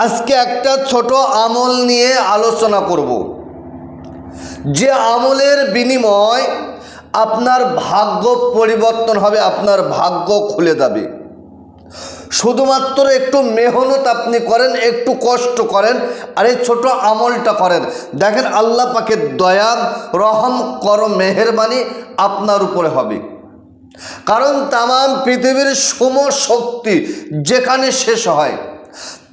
আজকে একটা ছোট আমল নিয়ে আলোচনা করব, যে আমলের বিনিময় আপনার ভাগ্য পরিবর্তন হবে, আপনার ভাগ্য খুলে যাবে। শুধুমাত্র একটু মেহনত আপনি করেন, একটু কষ্ট করেন, আর এই ছোট আমলটা করেন। দেখেন আল্লাহ পাকের দয়া, রহম, করম, মেহেরবানি আপনার উপরে হবে। কারণ তামাম পৃথিবীর সমশক্তি যেখানে শেষ হয়,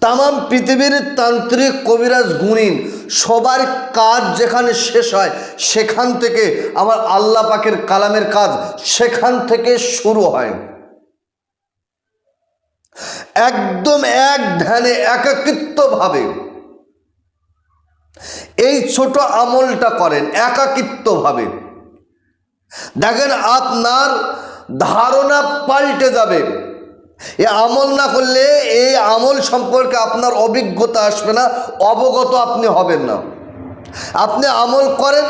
তামাম পৃথিবীর তান্ত্রিক, কবিরাজ, গুণিন সবার কাজ যেখানে শেষ হয়, সেখান থেকে আমার আল্লাহ পাকের কালামের কাজ সেখান থেকে শুরু হয়। একদম এক ধ্যানে, একাকিত্বভাবে এই ছোট আমলটা করেন, একাকিত্বভাবে। দেখেন আপনার ধারণা পাল্টে যাবে। এই আমল না করলে এই আমল সম্পর্কে আপনার অভিজ্ঞতা আসবে না, অবগত আপনি হবেন না। আপনি আমল করেন,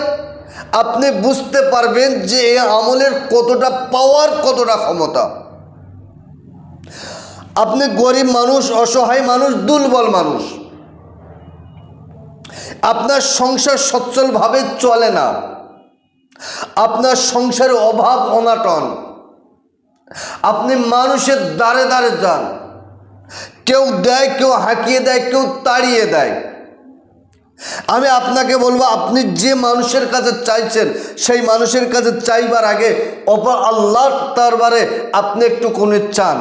আপনি বুঝতে পারবেন যে এই আমলের কতটা পাওয়ার, কতটা ক্ষমতা। আপনি গরিব মানুষ, অসহায় মানুষ, দুর্বল মানুষ, আপনার সংসার সচ্ছলভাবে চলে না, আপনার সংসারে অভাব অনাটন, আপনি মানুষের দ্বারে দ্বারে যান, কেউ দেয়, কেউ হাঁকিয়ে দেয়, কেউ তাড়িয়ে দেয়। আমি আপনাকে বলবো, আপনি যে মানুষের কাছে চাইছেন সেই মানুষের কাছে চাইবার আগে অপর আল্লাহর দরবারে আপনি একটুখানি চান,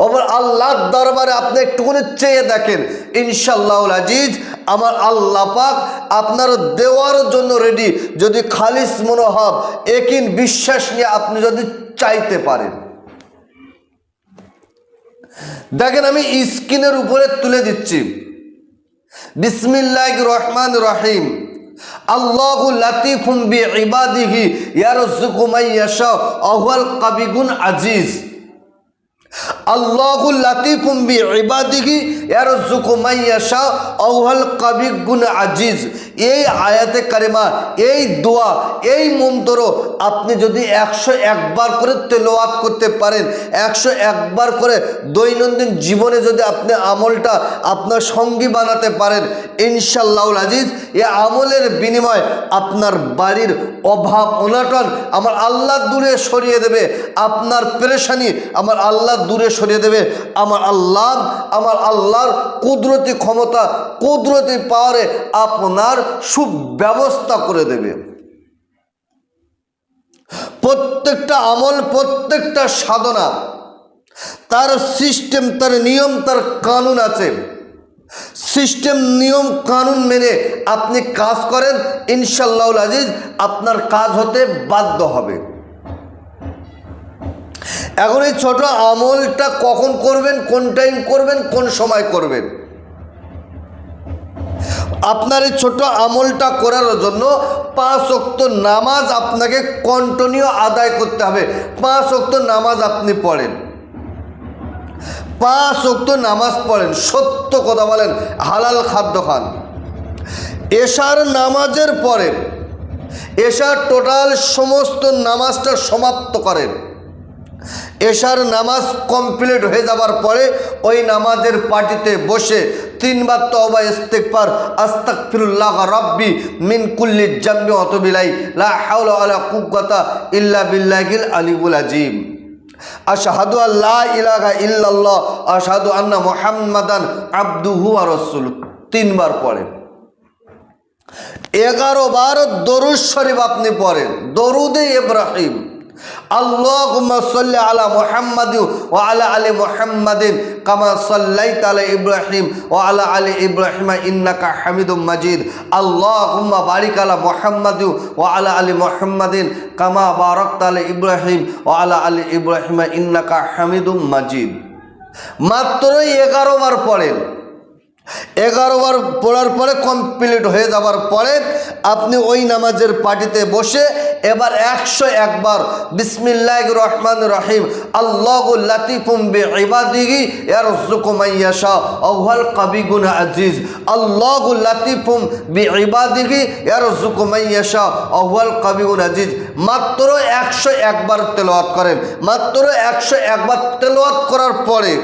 অপর আল্লাহর দরবারে আপনি একটুখানি চেয়ে দেখেন। ইনশাআল্লাহুল আজিজ আমার আল্লাহ পাক আপনার দেওয়ার জন্য রেডি, যদি খালিস মনোভাব, একিন, বিশ্বাস নিয়ে আপনি যদি চাইতে পারেন। দেখেন আমি স্ক্রিনের উপরে তুলে দিচ্ছি। বিসমিল্লাহির রহমানির রহিম। আল্লাহু লাতিফুম বিইবাদিহি ইয়ারযুকু মান ইয়াশা ওয়া হুয়াল কাবিয়ুল আজিজ। আল্লাহু লাতিফুম বিইবাদিহি ইয়ারযুকু মান ইয়াশা ওয়া হুয়াল কাবিয়ুল আজিজ। এই আয়াতে কারিমা, এই দোয়া, এই মন্ত্র আপনি যদি 101 বার করে তেলাওয়াত করতে পারেন, 101 বার করে দৈনন্দিন জীবনে যদি আপনি আমলটা আপনার সঙ্গী বানাতে পারেন, ইনশাআল্লাহুল আজিজ এই আমলের বিনিময় আপনার বাড়ির অভাব অনাটন আমার আল্লাহ দূরে সরিয়ে দেবে, আপনার পেরেশানি আমার আল্লাহ দূরে সরিয়ে দেবে। আমার আল্লাহর কুদরতি ক্ষমতা, কুদরতি পাওয়ারে আপনার সুব্যবস্থা করে দেবে। প্রত্যেকটা আমল, প্রত্যেকটা সাধনা তার সিস্টেম, তার নিয়ম, তার কানুন আছে। সিস্টেম, নিয়ম, কানুন মেনে আপনি কাজ করেন, ইনশাআল্লাহুল আজিজ আপনার কাজ হতে বাধ্য হবে। এখন এই ছোট আমলটা কখন করবেন, কোন টাইম করবেন, কোন সময় করবেন? আপনার এই ছোট আমলটা করার জন্য 5 ওয়াক্ত নামাজ আপনাকে কন্টিনিউ আদায় করতে হবে। 5 ওয়াক্ত নামাজ আপনি পড়েন, 5 ওয়াক্ত নামাজ পড়েন, সত্য কথা বলেন, হালাল খাদ্য খান। এশার নামাজের পরে, এশার টোটাল সমস্ত নামাজটা সমাপ্ত করেন। এশার নামাজ কমপ্লিট হয়ে যাবার পরে ওই নামাজের পার্টিতে বসে 3 বার তওবা ইস্তিগফার, আস্তাগফিরুল্লাহ রাব্বি মিন কুল্লি জামবি ওয়া আতুবু ইলাইহি, লা হাওলা ওয়ালা কুওয়াতা ইল্লা বিল্লাহিল আলিয়্যুল আযীম। আশহাদু আল্লা ইলাহা ইল্লাল্লাহ, আশহাদু আন্না মুহাম্মাদান আবদুহু ওয়া রাসূলুহু। 3 বার পড়েন। 11 বার দরুদ শরীফ আপনি পড়েন, দরুদে ইব্রাহিম। আল্লাহুম্মা সাল্লি আলা মুহাম্মাদিন ওয়া আলা আলি মুহাম্মাদিন কামা সাল্লাইতা আলা ইব্রাহিম ওয়া আলা আলি ইব্রাহিম ইন্নাকা হামিদুম মাজিদ। আল্লাহুম্মা বারিক আলা মুহাম্মাদিন ওয়া আলা আলি মুহাম্মাদিন কামা বারাকতা আলা ইব্রাহিম ওয়া আলা আলি ইব্রাহিম ইন্নাকা হামিদুম মাজিদ। মাত্র 11 বার পড়েন। 11 বার পড়ার পরে কমপ্লিট হয়ে যাবার পরে আপনি ওই নামাজের পার্টিতে বসে এবার 101 বার বিসমিল্লাহির রহমানির রহিম। আল্লাহু লাতিফুম বিইবাদিহি ইয়ারযুকু মান ইয়াশা ওয়া হুয়াল কাবিয়ুল আজিজ। আল্লাহু লাতিফুম বিইবাদিহি ইয়ারযুকু মান ইয়াশা ওয়া হুয়াল কাবিয়ুল আজিজ। মাত্র 101 বার তেলাওয়াত করেন। মাত্র 101 বার তেলাওয়াত করার পরে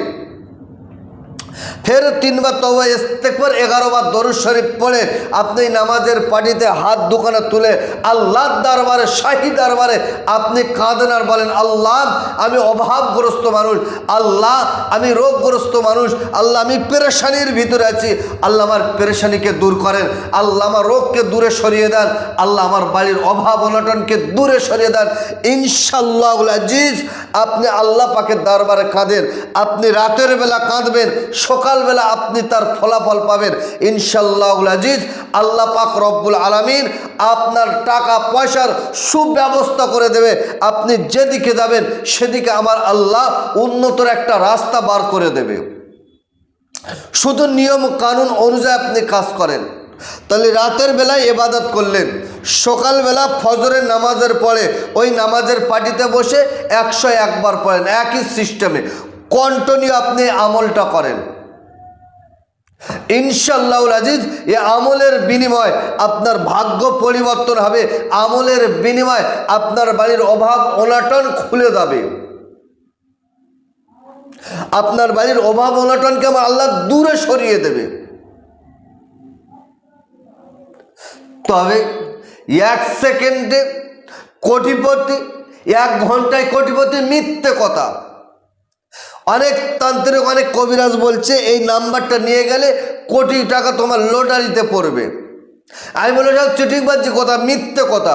ফের 3 বার তওবা ইস্তেগফার 11 বার দরুদ শরীফ পড়ে আপনি নামাজের পাটিতে হাত দুখানা তুলে আল্লাহর দরবারে, শাহী দরবারে আপনি কাঁদেন আর বলেন, আল্লাহ আমি অভাবগ্রস্ত মানুষ, আল্লাহ আমি রোগগ্রস্ত মানুষ, আল্লাহ আমি পেরেশানির ভিতরে আছি, আল্লাহ আমার পেরেশানিকে দূর করেন, আল্লাহ আমার রোগকে দূরে সরিয়ে দেন, আল্লাহ আমার বাড়ির অভাব অনটনকে দূরে সরিয়ে দেন। ইনশাআল্লাহুল আজিজ আপনি আল্লাহ পাকের দরবারে কাঁদেন, আপনি রাতের বেলা কাঁদবেন, সকালবেলা আপনি তার ফলাফল পাবেন ইনশাআল্লাহুল আজিজ। আল্লাহ পাক রব্বুল আলামিন আপনার টাকা পয়সার সুব্যবস্থা করে দেবে। আপনি যেদিকে যাবেন সেদিকে আমার আল্লাহ উন্নতর একটা রাস্তা বার করে দেবে। শুধু নিয়ম কানুন অনুযায়ী আপনি কাজ করেন। তাহলে রাতের বেলায় ইবাদত করলেন, সকালবেলা ফজরের নামাজের পরে ওই নামাজের পাটিতে বসে 101 বার পড়েন, একই সিস্টেমে কন্টিনিউ আপনি আমলটা করেন ইনশাআল্লাহুল আজিজ। এই আমলের বিনিময় আপনার ভাগ্য পরিবর্তন হবে, আমলের বিনিময় আপনার বাড়ির অভাব অনটন খুলে যাবে, আপনার বাড়ির অভাব অনটনকে আমার আল্লাহ দূরে সরিয়ে দেবে। তবে 1 সেকেন্ডে কোটিপতি, 1 ঘন্টায় কোটিপতি মিথ্যে কথা। অনেক তান্ত্রিক, অনেক কবিরাজ বলছে এই নাম্বারটা নিয়ে গেলে কোটি টাকা তোমার লটারিতে পড়বে। আমি বলে সব চিটিংবাজি কথা, মিথ্যে কথা।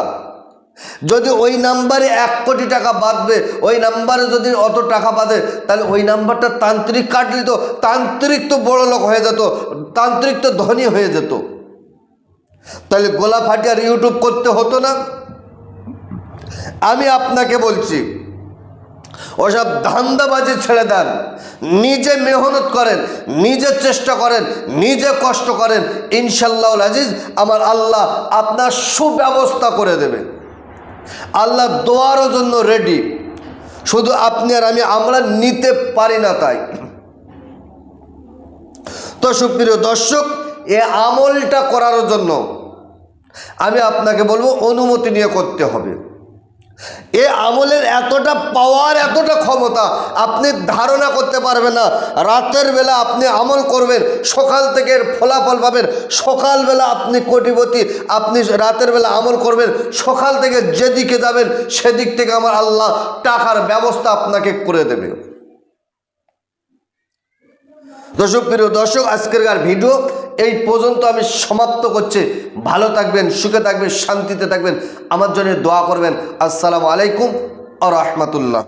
যদি ওই নাম্বারে 1 কোটি টাকা বাঁধবে, ওই নাম্বারে যদি অত টাকা বাঁধে, তাহলে ওই নাম্বারটা তান্ত্রিক কাটলে তো তান্ত্রিক তো বড় লোক হয়ে যেত, তান্ত্রিক তো ধনী হয়ে যেত, তাহলে গোলা ফাটি আর ইউটিউব করতে হতো না। আমি আপনাকে বলছি ওসব ধান্দাবাজি ছেড়ে দেন, নিজে মেহনত করেন, নিজে চেষ্টা করেন, নিজে কষ্ট করেন, ইনশাআল্লাহুল আজিজ আমার আল্লাহ আপনার সুব্যবস্থা করে দেবে। আল্লাহ দোয়ারও জন্য রেডি, শুধু আপনি আর আমরা নিতে পারি না তাই। তো সুপ্রিয় দর্শক, এ আমলটা করার জন্য আমি আপনাকে বলবো অনুমতি নিয়ে করতে হবে। এ আমলের এতটা পাওয়ার, এতটা ক্ষমতা আপনি ধারণা করতে পারবেন না। রাতের বেলা আপনি আমল করবেন, সকাল থেকে এর ফলাফল পাবেন। সকালবেলা আপনি কোটিপতি, আপনি রাতের বেলা আমল করবেন, সকাল থেকে যেদিকে যাবেন সেদিক থেকে আমার আল্লাহ টাকার ব্যবস্থা আপনাকে করে দেবে। প্রিয় দর্শক, আজকের ভিডিও এই পর্যন্ত আমি সমাপ্ত করছি। ভালো থাকবেন, সুখে থাকবেন, শান্তিতে থাকবেন, আমার জন্য দোয়া করবেন। আসসালামু আলাইকুম ওয়া রাহমাতুল্লাহ।